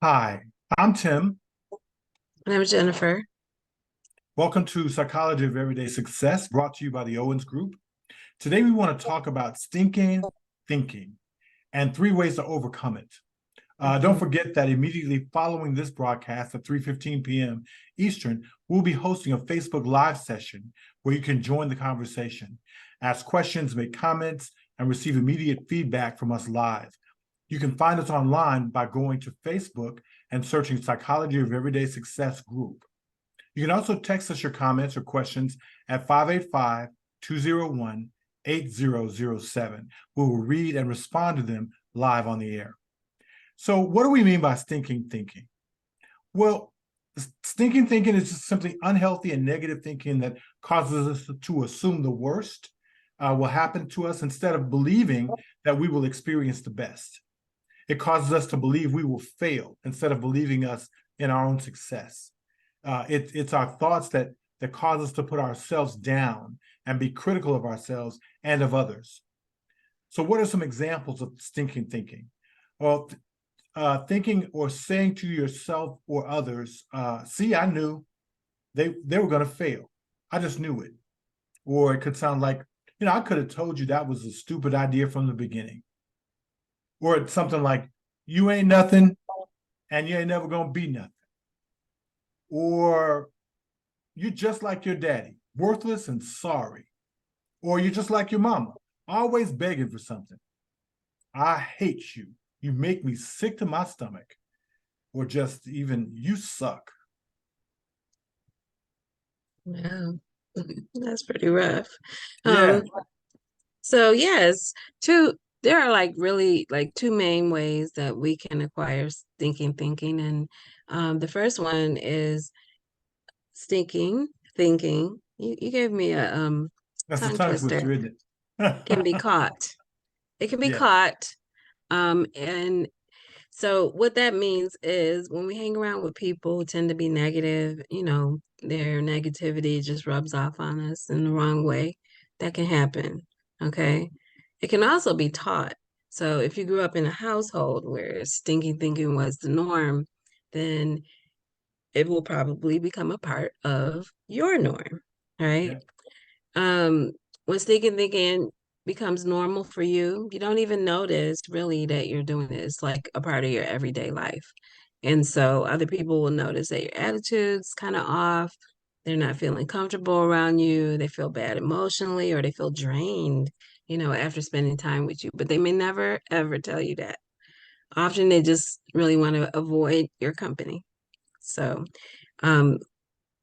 Hi, I'm Tim. And I'm Jennifer. Welcome to Psychology of Everyday Success, brought to you by the Owens Group. Today, we want to talk about stinking thinking and 3 ways to overcome it. Don't forget that immediately following this broadcast at 3:15 p.m. Eastern, we'll be hosting a Facebook Live session where you can join the conversation, ask questions, make comments, and receive immediate feedback from us live. You can find us online by going to Facebook and searching Psychology of Everyday Success Group. You can also text us your comments or questions at 585-201-8007. We will read and respond to them live on the air. So what do we mean by stinking thinking? Well, stinking thinking is just simply unhealthy and negative thinking that causes us to assume the worst will happen to us instead of believing that we will experience the best. It causes us to believe we will fail instead of believing us in our own success. It's our thoughts that cause us to put ourselves down and be critical of ourselves and of others. So what are some examples of stinking thinking? Well, thinking or saying to yourself or others, see, I knew they were going to fail. I just knew it. Or it could sound like, I could have told you that was a stupid idea from the beginning. Or it's something like, you ain't nothing and you ain't never going to be nothing. Or you're just like your daddy, worthless and sorry. Or you're just like your mama, always begging for something. I hate you. You make me sick to my stomach. Or just even, you suck. Wow, that's pretty rough. Yeah. So yes, there are really two main ways that we can acquire stinking thinking. And the first one is stinking thinking. You gave me a That's a tongue tongue twister. twister, isn't Can be it? caught. It can be Yes. caught. And so what that means is when we hang around with people who tend to be negative, their negativity just rubs off on us in the wrong way. That can happen. Okay. It can also be taught. So if you grew up in a household where stinking thinking was the norm, then it will probably become a part of your norm. Right. Yeah. Um, when stinking thinking becomes normal for you, you don't even notice really that you're doing this like a part of your everyday life. And so other people will notice that your attitude's kind of off. They're not feeling comfortable around you. They feel bad emotionally or they feel drained, after spending time with you. But they may never, ever tell you that. Often they just really want to avoid your company. So, um,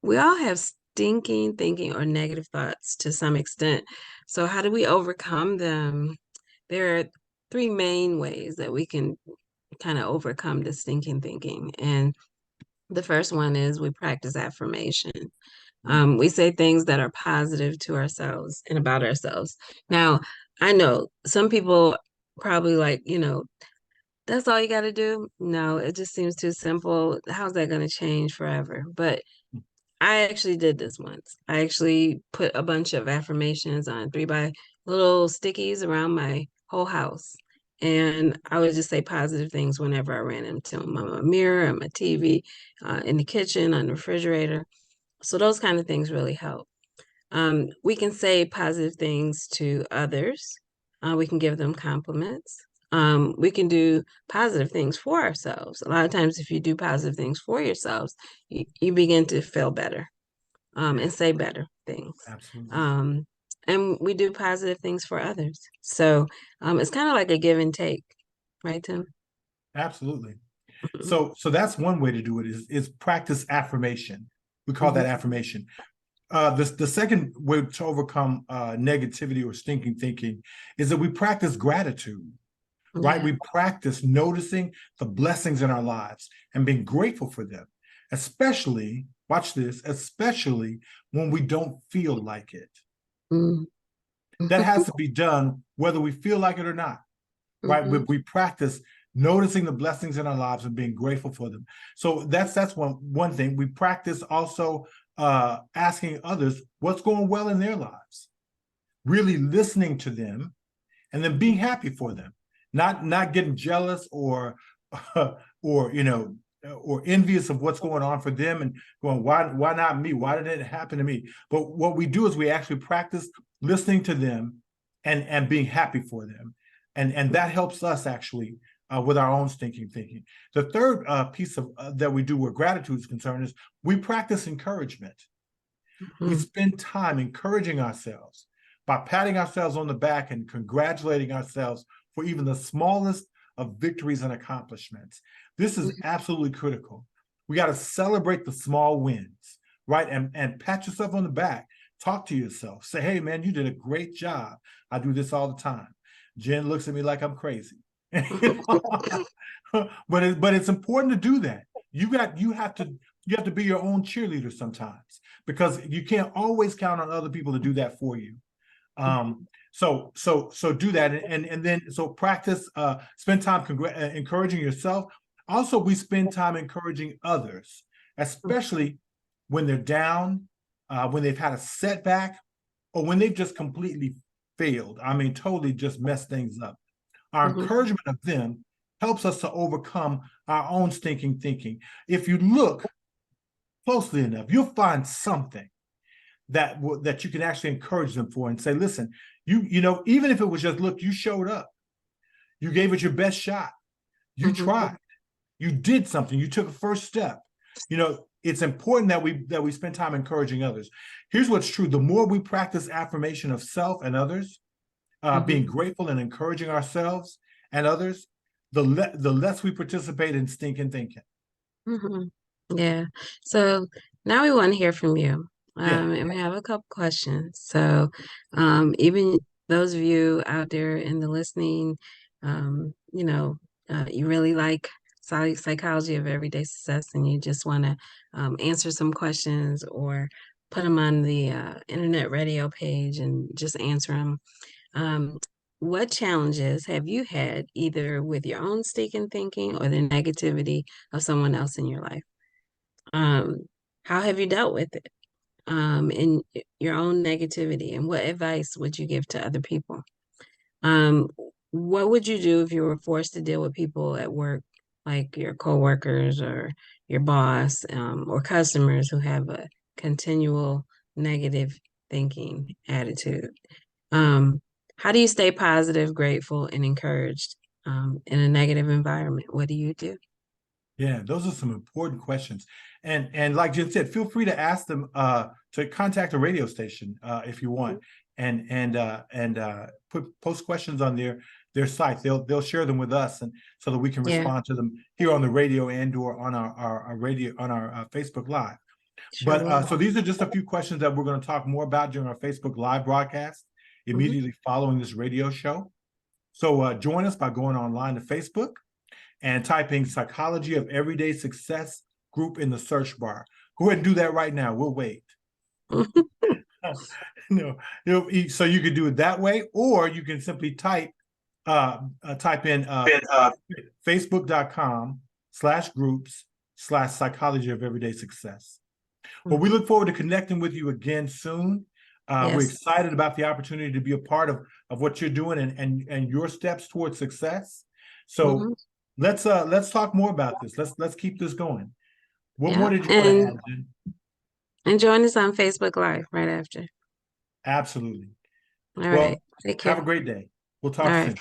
we all have stinking thinking or negative thoughts to some extent. So, how do we overcome them? There are three main ways that we can kind of overcome the stinking thinking. And the first one is we practice affirmation. We say things that are positive to ourselves and about ourselves. Now, I know some people probably that's all you got to do. No, it just seems too simple. How's that going to change forever? But I actually did this once. I actually put a bunch of affirmations on 3 by little stickies around my whole house. And I would just say positive things whenever I ran into them on my mirror, on my TV, in the kitchen, on the refrigerator. So those kind of things really help. We can say positive things to others. We can give them compliments. We can do positive things for ourselves. A lot of times, if you do positive things for yourselves, you begin to feel better Yeah, and say better things. absolutely. Um, and we do positive things for others. So it's kind of like a give and take, right, Tim? Absolutely. Mhm. So that's one way to do it is practice affirmation. We call that Mhm. affirmation. The second way to overcome negativity or stinking thinking is that we practice gratitude, right? Yeah. We practice noticing the blessings in our lives and being grateful for them, especially, watch this, especially when we don't feel like it. Mhm. That has to be done whether we feel like it or not, right? Mhm. We practice noticing the blessings in our lives and being grateful for them. So that's one thing. We practice also asking others what's going well in their lives, really listening to them, and then being happy for them, not getting jealous or or or envious of what's going on for them and going, why not me? Why did it happen to me? But what we do is we actually practice listening to them and being happy for them. And that helps us actually with our own stinking thinking. The third piece of that we do where gratitude is concerned is we practice encouragement. We spend time encouraging ourselves by patting ourselves on the back and congratulating ourselves for even the smallest of victories and accomplishments. This is absolutely critical. We got to celebrate the small wins, right? And pat yourself on the back. Talk to yourself. Say, hey, man, you did a great job. I do this all the time. Jen looks at me like I'm crazy. but it's important to do that. You have to be your own cheerleader sometimes, because you can't always count on other people to do that for you. So do that, and then so practice. Spend time encouraging yourself. Also, we spend time encouraging others, especially when they're down, when they've had a setback, or when they've just completely failed. I mean, totally just messed things up. Our encouragement of them helps us to overcome our own stinking thinking. If you look closely enough, you'll find something that you can actually encourage them for and say, listen, you know, even if it was just, look, you showed up, you gave it your best shot, you tried, you did something, you took a first step. You know, it's important that we spend time encouraging others. Here's what's true: the more we practice affirmation of self and others, being grateful and encouraging ourselves and others, the less we participate in stinking thinking. Yeah. So now we want to hear from you. Yeah. And we have a couple questions. So even those of you out there in the listening, you know, you really like psychology of everyday success, and you just want to answer some questions or put them on the internet radio page and just answer them. What challenges have you had either with your own stinking thinking or the negativity of someone else in your life? How have you dealt with it in your own negativity, and what advice would you give to other people? Um, what would you do if you were forced to deal with people at work, like your coworkers or your boss, or customers who have a continual negative thinking attitude? How do you stay positive, grateful, and encouraged in a negative environment? What do you do? Yeah, those are some important questions. And like Jen said, feel free to ask them to contact a radio station if you want, and post questions on their site. They'll share them with us, and so that we can respond to them here on the radio and or on our radio on our Facebook Live. But so these are just a few questions that we're going to talk more about during our Facebook Live broadcast immediately following this radio show. So join us by going online to Facebook and typing Psychology of Everyday Success group in the search bar. Go ahead and do that right now. We'll wait. So you could do it that way, or you can simply type in facebook.com/groups/psychology of everyday success. Well, we look forward to connecting with you again soon. We're excited about the opportunity to be a part of what you're doing and your steps towards success. So let's talk more about this. Let's keep this going. What more did you want to add, Jen? And join us on Facebook Live right after. Absolutely. All Well, right. Take care. have a great day. We'll talk soon.